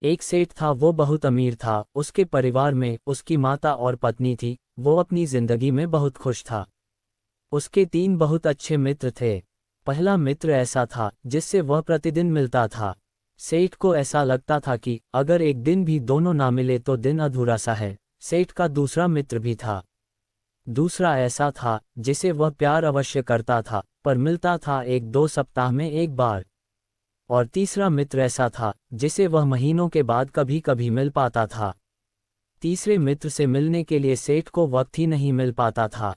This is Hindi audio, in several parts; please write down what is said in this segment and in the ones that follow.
एक सेठ था, वो बहुत अमीर था। उसके परिवार में उसकी माता और पत्नी थी। वो अपनी जिंदगी में बहुत खुश था। उसके 3 बहुत अच्छे मित्र थे। पहला मित्र ऐसा था जिससे वह प्रतिदिन मिलता था। सेठ को ऐसा लगता था कि अगर एक दिन भी दोनों ना मिले तो दिन अधूरा सा है। सेठ का दूसरा मित्र भी था। दूसरा ऐसा था जिसे वह प्यार अवश्य करता था, पर मिलता था 1-2 सप्ताह में एक बार। और तीसरा मित्र ऐसा था जिसे वह महीनों के बाद कभी कभी मिल पाता था। तीसरे मित्र से मिलने के लिए सेठ को वक्त ही नहीं मिल पाता था।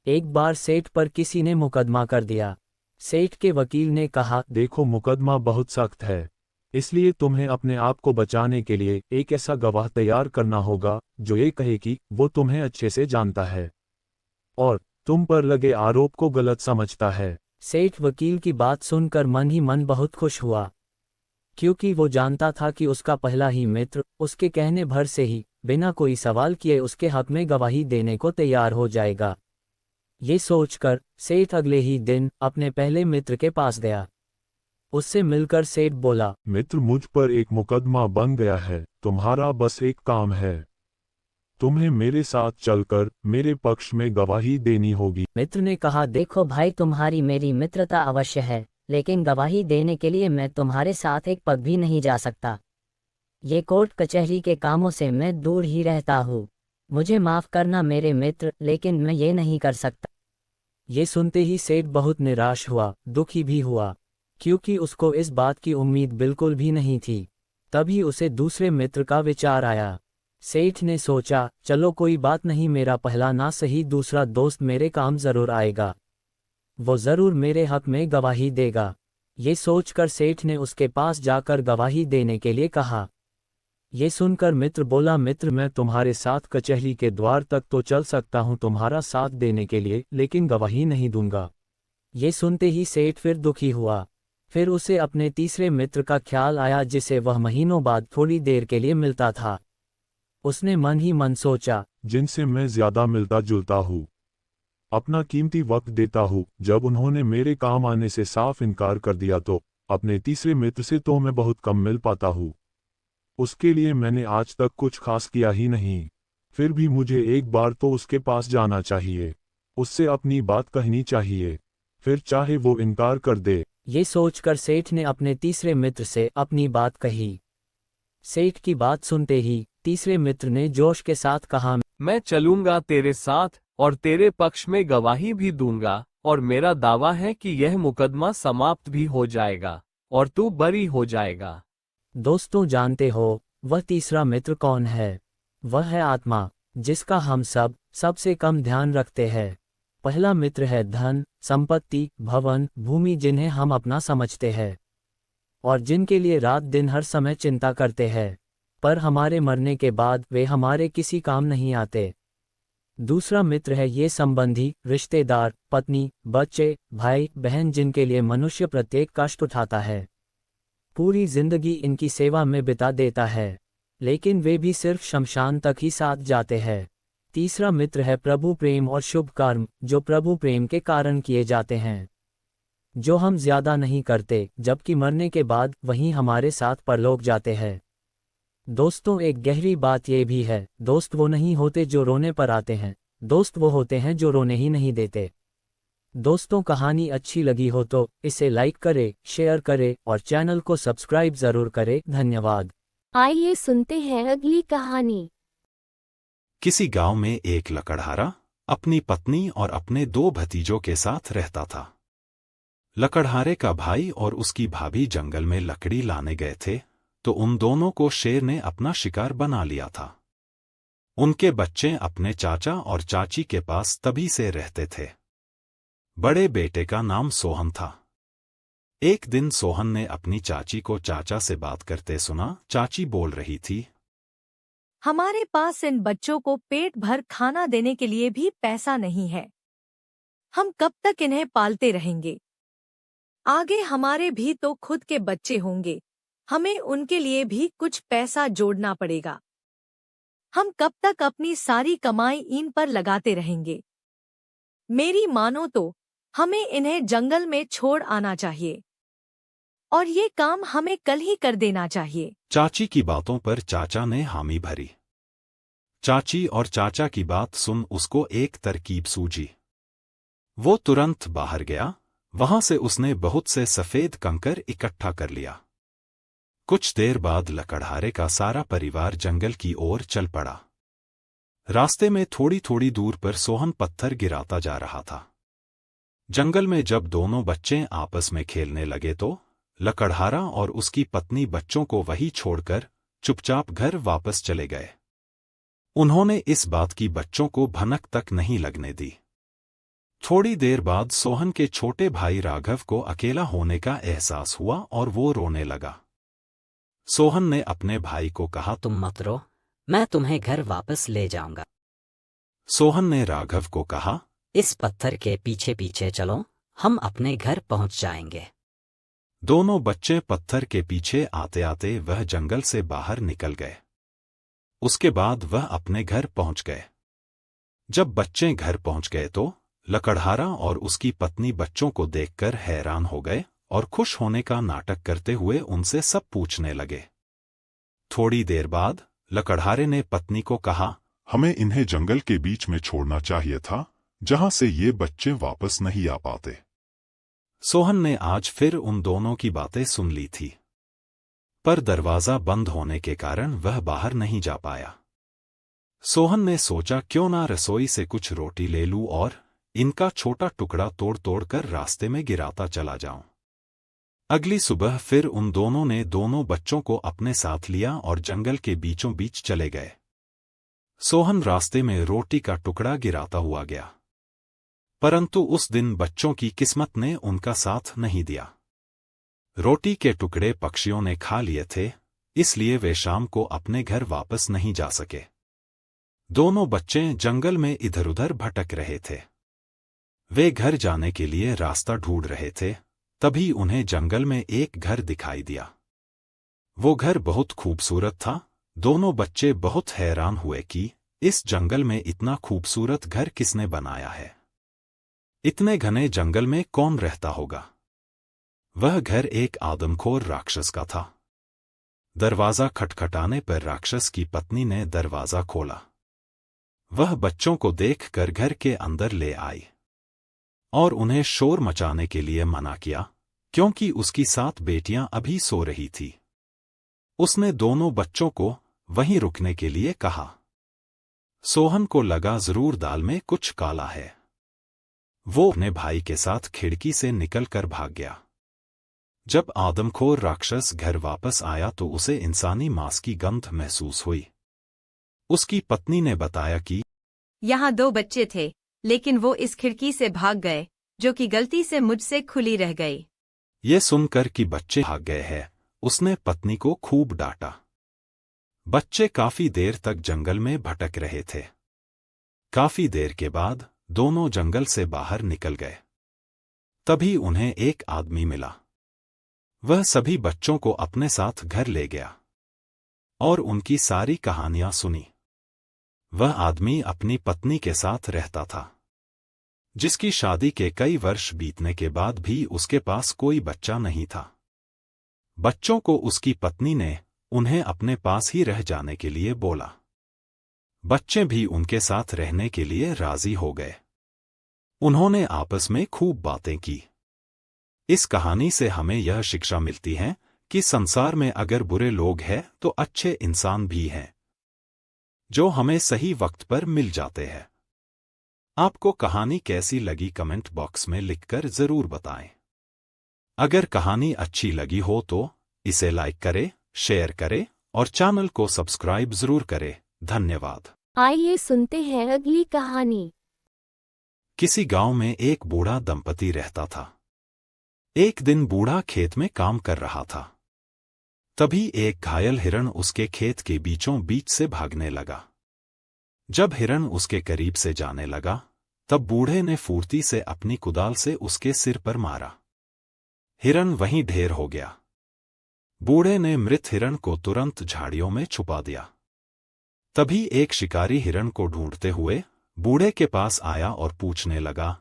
एक बार सेठ पर किसी ने मुकदमा कर दिया। सेठ के वकील ने कहा, देखो, मुकदमा बहुत सख्त है, इसलिए तुम्हें अपने आप को बचाने के लिए एक ऐसा गवाह तैयार करना होगा जो ये कहे कि वो तुम्हें अच्छे से जानता है और तुम पर लगे आरोप को गलत समझता है। सेठ वकील की बात सुनकर मन ही मन बहुत खुश हुआ, क्योंकि वो जानता था कि उसका पहला ही मित्र उसके कहने भर से ही बिना कोई सवाल किए उसके हक में गवाही देने को तैयार हो जाएगा। ये सोचकर सेठ अगले ही दिन अपने पहले मित्र के पास गया। उससे मिलकर सेठ बोला, मित्र, मुझ पर एक मुकदमा बन गया है। तुम्हारा बस एक काम है, तुम्हें मेरे साथ चलकर मेरे पक्ष में गवाही देनी होगी। मित्र ने कहा, देखो भाई, तुम्हारी मेरी मित्रता अवश्य है, लेकिन गवाही देने के लिए मैं तुम्हारे साथ एक पग भी नहीं जा सकता। ये कोर्ट कचहरी के कामों से मैं दूर ही रहता हूँ। मुझे माफ करना मेरे मित्र, लेकिन मैं ये नहीं कर सकता। ये सुनते ही सेठ बहुत निराश हुआ, दुखी भी हुआ, क्योंकि उसको इस बात की उम्मीद बिल्कुल भी नहीं थी। तभी उसे दूसरे मित्र का विचार आया। सेठ ने सोचा, चलो कोई बात नहीं, मेरा पहला ना सही दूसरा दोस्त मेरे काम जरूर आएगा। वो जरूर मेरे हक में गवाही देगा। ये सोचकर सेठ ने उसके पास जाकर गवाही देने के लिए कहा। ये सुनकर मित्र बोला, मित्र, मैं तुम्हारे साथ कचहरी के द्वार तक तो चल सकता हूँ तुम्हारा साथ देने के लिए, लेकिन गवाही नहीं दूंगा। ये सुनते ही सेठ फिर दुखी हुआ। फिर उसे अपने तीसरे मित्र का ख्याल आया जिसे वह महीनों बाद थोड़ी देर के लिए मिलता था। उसने मन ही मन सोचा, जिनसे मैं ज्यादा मिलता जुलता हूँ, अपना कीमती वक्त देता हूँ, जब उन्होंने मेरे काम आने से साफ इनकार कर दिया तो अपने तीसरे मित्र से तो मैं बहुत कम मिल पाता हूँ। उसके लिए मैंने आज तक कुछ खास किया ही नहीं, फिर भी मुझे एक बार तो उसके पास जाना चाहिए, उससे अपनी बात कहनी चाहिए, फिर चाहे वो इनकार कर दे। ये सोचकर सेठ ने अपने तीसरे मित्र से अपनी बात कही। सेठ की बात सुनते ही तीसरे मित्र ने जोश के साथ कहा, मैं चलूंगा तेरे साथ और तेरे पक्ष में गवाही भी दूंगा, और मेरा दावा है कि यह मुकदमा समाप्त भी हो जाएगा और तू बरी हो जाएगा। दोस्तों, जानते हो वह तीसरा मित्र कौन है? वह है आत्मा, जिसका हम सबसे कम ध्यान रखते हैं। पहला मित्र है धन, संपत्ति, भवन, भूमि, जिन्हें हम अपना समझते हैं और जिनके लिए रात दिन हर समय चिंता करते हैं, पर हमारे मरने के बाद वे हमारे किसी काम नहीं आते। दूसरा मित्र है ये संबंधी, रिश्तेदार, पत्नी, बच्चे, भाई, बहन, जिनके लिए मनुष्य प्रत्येक कष्ट उठाता है, पूरी जिंदगी इनकी सेवा में बिता देता है, लेकिन वे भी सिर्फ शमशान तक ही साथ जाते हैं। तीसरा मित्र है प्रभु प्रेम और शुभ कर्म, जो प्रभु प्रेम के कारण किए जाते हैं, जो हम ज्यादा नहीं करते, जबकि मरने के बाद वहीं हमारे साथ परलोक जाते हैं। दोस्तों, एक गहरी बात यह भी है, दोस्त वो नहीं होते जो रोने पर आते हैं, दोस्त वो होते हैं जो रोने ही नहीं देते। दोस्तों, कहानी अच्छी लगी हो तो इसे लाइक करें, शेयर करें और चैनल को सब्सक्राइब जरूर करें। धन्यवाद। आइए सुनते हैं अगली कहानी। किसी गांव में एक लकड़हारा अपनी पत्नी और अपने 2 भतीजों के साथ रहता था। लकड़हारे का भाई और उसकी भाभी जंगल में लकड़ी लाने गए थे, तो उन दोनों को शेर ने अपना शिकार बना लिया था। उनके बच्चे अपने चाचा और चाची के पास तभी से रहते थे। बड़े बेटे का नाम सोहन था। एक दिन सोहन ने अपनी चाची को चाचा से बात करते सुना। चाची बोल रही थी, हमारे पास इन बच्चों को पेट भर खाना देने के लिए भी पैसा नहीं है। हम कब तक इन्हें पालते रहेंगे? आगे हमारे भी तो खुद के बच्चे होंगे, हमें उनके लिए भी कुछ पैसा जोड़ना पड़ेगा। हम कब तक अपनी सारी कमाई इन पर लगाते रहेंगे? मेरी मानो तो हमें इन्हें जंगल में छोड़ आना चाहिए। और ये काम हमें कल ही कर देना चाहिए। चाची की बातों पर चाचा ने हामी भरी। चाची और चाचा की बात सुन उसको एक तरकीब सूझी। वो तुरंत बाहर गया। वहां से उसने बहुत से सफेद कंकर इकट्ठा कर लिया। कुछ देर बाद लकड़हारे का सारा परिवार जंगल की ओर चल पड़ा। रास्ते में थोड़ी थोड़ी दूर पर सोहन पत्थर गिराता जा रहा था। जंगल में जब दोनों बच्चे आपस में खेलने लगे तो लकड़हारा और उसकी पत्नी बच्चों को वहीं छोड़कर चुपचाप घर वापस चले गए। उन्होंने इस बात की बच्चों को भनक तक नहीं लगने दी। थोड़ी देर बाद सोहन के छोटे भाई राघव को अकेला होने का एहसास हुआ और वो रोने लगा। सोहन ने अपने भाई को कहा, तुम मत रो, मैं तुम्हें घर वापस ले जाऊंगा। सोहन ने राघव को कहा, इस पत्थर के पीछे पीछे चलो, हम अपने घर पहुंच जाएंगे। दोनों बच्चे पत्थर के पीछे आते आते वह जंगल से बाहर निकल गए। उसके बाद वह अपने घर पहुंच गए। जब बच्चे घर पहुंच गए तो लकड़हारा और उसकी पत्नी बच्चों को देखकर हैरान हो गए और खुश होने का नाटक करते हुए उनसे सब पूछने लगे। थोड़ी देर बाद लकड़हारे ने पत्नी को कहा, हमें इन्हें जंगल के बीच में छोड़ना चाहिए था, जहां से ये बच्चे वापस नहीं आ पाते। सोहन ने आज फिर उन दोनों की बातें सुन ली थी, पर दरवाजा बंद होने के कारण वह बाहर नहीं जा पाया। सोहन ने सोचा क्यों ना रसोई से कुछ रोटी ले लूं और इनका छोटा टुकड़ा तोड़ तोड़ कर रास्ते में गिराता चला जाऊं। अगली सुबह फिर उन दोनों ने दोनों बच्चों को अपने साथ लिया और जंगल के बीचों बीच चले गए। सोहन रास्ते में रोटी का टुकड़ा गिराता हुआ गया, परंतु उस दिन बच्चों की किस्मत ने उनका साथ नहीं दिया। रोटी के टुकड़े पक्षियों ने खा लिए थे, इसलिए वे शाम को अपने घर वापस नहीं जा सके। दोनों बच्चे जंगल में इधर उधर भटक रहे थे। वे घर जाने के लिए रास्ता ढूंढ रहे थे, तभी उन्हें जंगल में एक घर दिखाई दिया। वो घर बहुत खूबसूरत था। दोनों बच्चे बहुत हैरान हुए कि इस जंगल में इतना खूबसूरत घर किसने बनाया है। इतने घने जंगल में कौन रहता होगा। वह घर एक आदमखोर राक्षस का था। दरवाजा खटखटाने पर राक्षस की पत्नी ने दरवाजा खोला। वह बच्चों को देखकर घर के अंदर ले आई और उन्हें शोर मचाने के लिए मना किया, क्योंकि उसकी 7 बेटियां अभी सो रही थी। उसने दोनों बच्चों को वहीं रुकने के लिए कहा। सोहन को लगा जरूर दाल में कुछ काला है। वो अपने भाई के साथ खिड़की से निकलकर भाग गया। जब आदमखोर राक्षस घर वापस आया तो उसे इंसानी मांस की गंध महसूस हुई। उसकी पत्नी ने बताया कि यहाँ 2 बच्चे थे, लेकिन वो इस खिड़की से भाग गए, जो कि गलती से मुझसे खुली रह गई। ये सुनकर कि बच्चे भाग गए हैं, उसने पत्नी को खूब डांटा। बच्चे काफी देर तक जंगल में भटक रहे थे। काफी देर के बाद दोनों जंगल से बाहर निकल गए। तभी उन्हें एक आदमी मिला। वह सभी बच्चों को अपने साथ घर ले गया और उनकी सारी कहानियां सुनी। वह आदमी अपनी पत्नी के साथ रहता था, जिसकी शादी के कई वर्ष बीतने के बाद भी उसके पास कोई बच्चा नहीं था। बच्चों को उसकी पत्नी ने उन्हें अपने पास ही रह जाने के लिए बोला। बच्चे भी उनके साथ रहने के लिए राजी हो गए। उन्होंने आपस में खूब बातें की। इस कहानी से हमें यह शिक्षा मिलती है कि संसार में अगर बुरे लोग हैं तो अच्छे इंसान भी हैं, जो हमें सही वक्त पर मिल जाते हैं। आपको कहानी कैसी लगी कमेंट बॉक्स में लिखकर जरूर बताएं। अगर कहानी अच्छी लगी हो तो इसे लाइक करें, शेयर करें और चैनल को सब्सक्राइब जरूर करें। धन्यवाद। आइए सुनते हैं अगली कहानी। किसी गांव में एक बूढ़ा दंपति रहता था। एक दिन बूढ़ा खेत में काम कर रहा था। तभी एक घायल हिरण उसके खेत के बीचों बीच से भागने लगा। जब हिरण उसके करीब से जाने लगा, तब बूढ़े ने फुर्ती से अपनी कुदाल से उसके सिर पर मारा। हिरण वहीं ढेर हो गया। बूढ़े ने मृत हिरण को तुरंत झाड़ियों में छुपा दिया। तभी एक शिकारी हिरण को ढूंढते हुए बूढ़े के पास आया और पूछने लगा,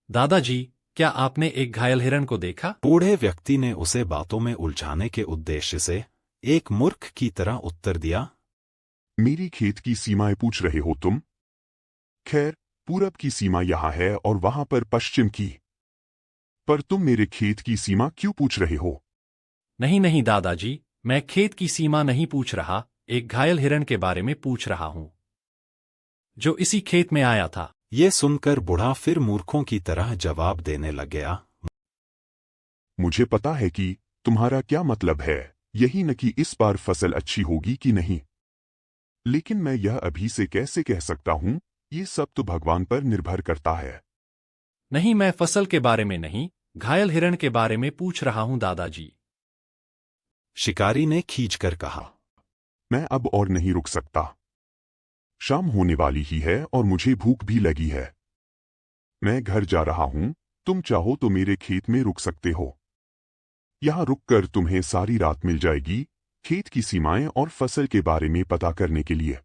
दादाजी, क्या आपने एक घायल हिरण को देखा? बूढ़े व्यक्ति ने उसे बातों में उलझाने के उद्देश्य से एक मूर्ख की तरह उत्तर दिया। मेरी खेत की सीमाएं पूछ रहे हो तुम? खैर, पूरब की सीमा यहाँ है और वहां पर पश्चिम की। पर तुम मेरे खेत की सीमा क्यों पूछ रहे हो? नहीं नहीं दादाजी, मैं खेत की सीमा नहीं पूछ रहा, एक घायल हिरण के बारे में पूछ रहा हूं जो इसी खेत में आया था। ये सुनकर बूढ़ा फिर मूर्खों की तरह जवाब देने लग गया। मुझे पता है कि तुम्हारा क्या मतलब है, यही न कि इस बार फसल अच्छी होगी कि नहीं। लेकिन मैं यह अभी से कैसे कह सकता हूं, ये सब तो भगवान पर निर्भर करता है। नहीं, मैं फसल के बारे में नहीं, घायल हिरण के बारे में पूछ रहा हूं दादाजी। शिकारी ने खींचकर कहा। मैं अब और नहीं रुक सकता। शाम होने वाली ही है और मुझे भूख भी लगी है। मैं घर जा रहा हूं, तुम चाहो तो मेरे खेत में रुक सकते हो। यहां रुककर तुम्हें सारी रात मिल जाएगी खेत की सीमाएं और फसल के बारे में पता करने के लिए।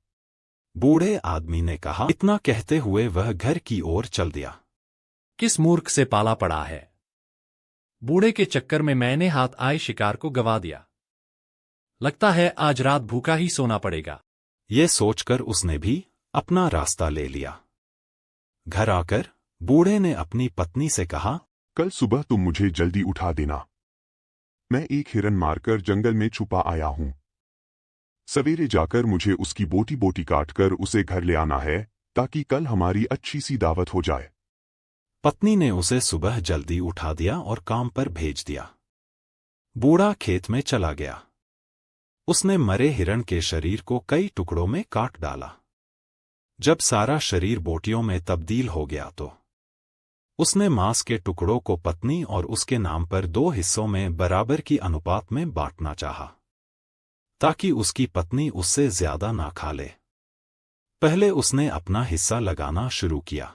बूढ़े आदमी ने कहा। इतना कहते हुए वह घर की ओर चल दिया। किस मूर्ख से पाला पड़ा है। बूढ़े के चक्कर में मैंने हाथ आए शिकार को गवा दिया। लगता है आज रात भूखा ही सोना पड़ेगा। ये सोचकर उसने भी अपना रास्ता ले लिया। घर आकर बूढ़े ने अपनी पत्नी से कहा, कल सुबह तुम मुझे जल्दी उठा देना। मैं एक हिरन मारकर जंगल में छुपा आया हूं। सवेरे जाकर मुझे उसकी बोटी बोटी काटकर उसे घर ले आना है, ताकि कल हमारी अच्छी सी दावत हो जाए। पत्नी ने उसे सुबह जल्दी उठा दिया और काम पर भेज दिया। बूढ़ा खेत में चला गया। उसने मरे हिरण के शरीर को कई टुकड़ों में काट डाला। जब सारा शरीर बोटियों में तब्दील हो गया तो उसने मांस के टुकड़ों को पत्नी और उसके नाम पर 2 हिस्सों में बराबर की अनुपात में बांटना चाहा, ताकि उसकी पत्नी उससे ज्यादा ना खा ले। पहले उसने अपना हिस्सा लगाना शुरू किया।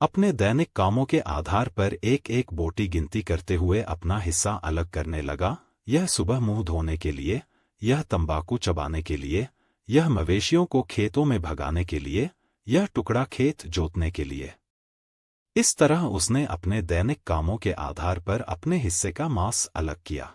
अपने दैनिक कामों के आधार पर एक एक बोटी गिनती करते हुए अपना हिस्सा अलग करने लगा। यह सुबह मुंह धोने के लिए, यह तंबाकू चबाने के लिए, यह मवेशियों को खेतों में भगाने के लिए, यह टुकड़ा खेत जोतने के लिए। इस तरह उसने अपने दैनिक कामों के आधार पर अपने हिस्से का मांस अलग किया।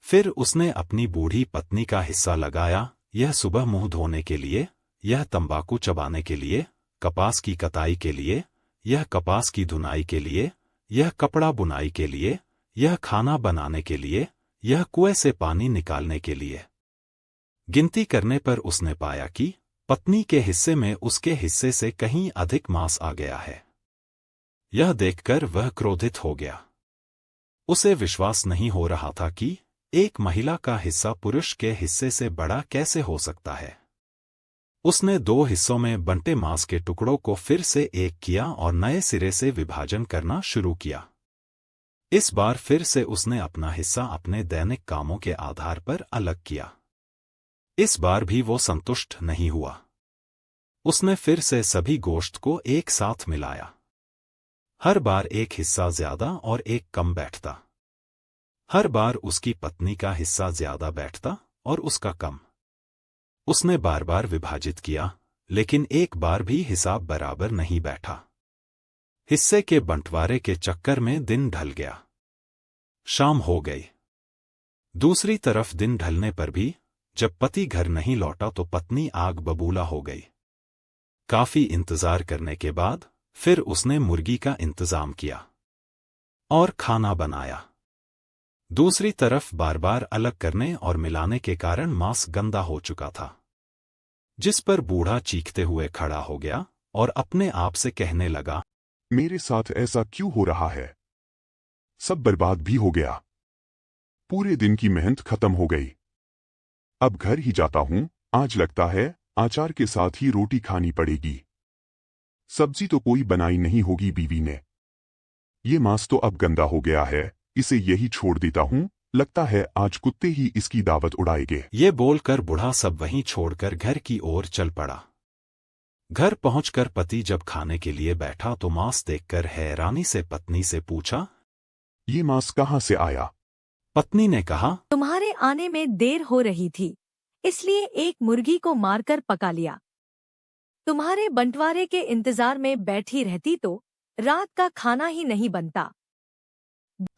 फिर उसने अपनी बूढ़ी पत्नी का हिस्सा लगाया। यह सुबह मुंह धोने के लिए, यह तंबाकू चबाने के लिए, कपास की कताई के लिए, यह कपास की धुनाई के लिए, यह कपड़ा बुनाई के लिए, यह खाना बनाने के लिए, यह कुएं से पानी निकालने के लिए। गिनती करने पर उसने पाया कि पत्नी के हिस्से में उसके हिस्से से कहीं अधिक मांस आ गया है। यह देखकर वह क्रोधित हो गया। उसे विश्वास नहीं हो रहा था कि एक महिला का हिस्सा पुरुष के हिस्से से बड़ा कैसे हो सकता है। उसने 2 हिस्सों में बंटे मांस के टुकड़ों को फिर से एक किया और नए सिरे से विभाजन करना शुरू किया। इस बार फिर से उसने अपना हिस्सा अपने दैनिक कामों के आधार पर अलग किया। इस बार भी वो संतुष्ट नहीं हुआ। उसने फिर से सभी गोश्त को एक साथ मिलाया। हर बार एक हिस्सा ज्यादा और एक कम बैठता। हर बार उसकी पत्नी का हिस्सा ज्यादा बैठता और उसका कम। उसने बार बार विभाजित किया, लेकिन एक बार भी हिसाब बराबर नहीं बैठा। हिस्से के बंटवारे के चक्कर में दिन ढल गया। शाम हो गई। दूसरी तरफ दिन ढलने पर भी जब पति घर नहीं लौटा तो पत्नी आग बबूला हो गई। काफी इंतजार करने के बाद फिर उसने मुर्गी का इंतजाम किया और खाना बनाया। दूसरी तरफ बार बार अलग करने और मिलाने के कारण मांस गंदा हो चुका था, जिस पर बूढ़ा चीखते हुए खड़ा हो गया और अपने आप से कहने लगा, मेरे साथ ऐसा क्यों हो रहा है? सब बर्बाद भी हो गया। पूरे दिन की मेहनत खत्म हो गई। अब घर ही जाता हूं। आज लगता है अचार के साथ ही रोटी खानी पड़ेगी। सब्जी तो कोई बनाई नहीं होगी बीवी ने। ये मांस तो अब गंदा हो गया है, इसे यही छोड़ देता हूं। लगता है आज कुत्ते ही इसकी दावत उड़ाएंगे। ये बोलकर बूढ़ा सब वहीं छोड़कर घर की ओर चल पड़ा। घर पहुंचकर पति जब खाने के लिए बैठा तो मांस देखकर हैरानी से पत्नी से पूछा, ये मांस कहाँ से आया? पत्नी ने कहा, तुम्हारे आने में देर हो रही थी, इसलिए एक मुर्गी को मारकर पका लिया। तुम्हारे बंटवारे के इंतजार में बैठी रहती तो रात का खाना ही नहीं बनता।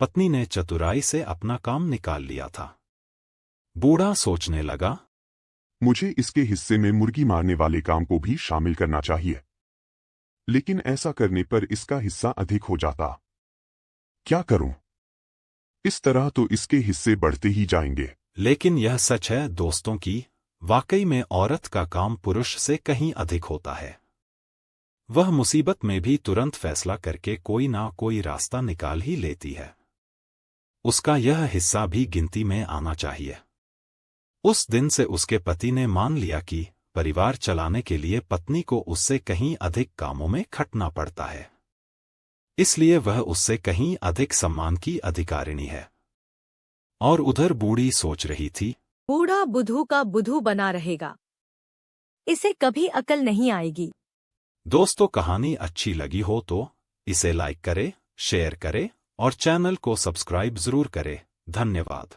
पत्नी ने चतुराई से अपना काम निकाल लिया था। बूढ़ा सोचने लगा, मुझे इसके हिस्से में मुर्गी मारने वाले काम को भी शामिल करना चाहिए, लेकिन ऐसा करने पर इसका हिस्सा अधिक हो जाता। क्या करूं? इस तरह तो इसके हिस्से बढ़ते ही जाएंगे। लेकिन यह सच है दोस्तों की वाकई में औरत का काम पुरुष से कहीं अधिक होता है। वह मुसीबत में भी तुरंत फैसला करके कोई ना कोई रास्ता निकाल ही लेती है। उसका यह हिस्सा भी गिनती में आना चाहिए। उस दिन से उसके पति ने मान लिया कि परिवार चलाने के लिए पत्नी को उससे कहीं अधिक कामों में खटना पड़ता है, इसलिए वह उससे कहीं अधिक सम्मान की अधिकारिणी है। और उधर बूढ़ी सोच रही थी, बूढ़ा बुद्धू का बुद्धू बना रहेगा, इसे कभी अकल नहीं आएगी। दोस्तों कहानी अच्छी लगी हो तो इसे लाइक करें, शेयर करें और चैनल को सब्सक्राइब जरूर करें। धन्यवाद।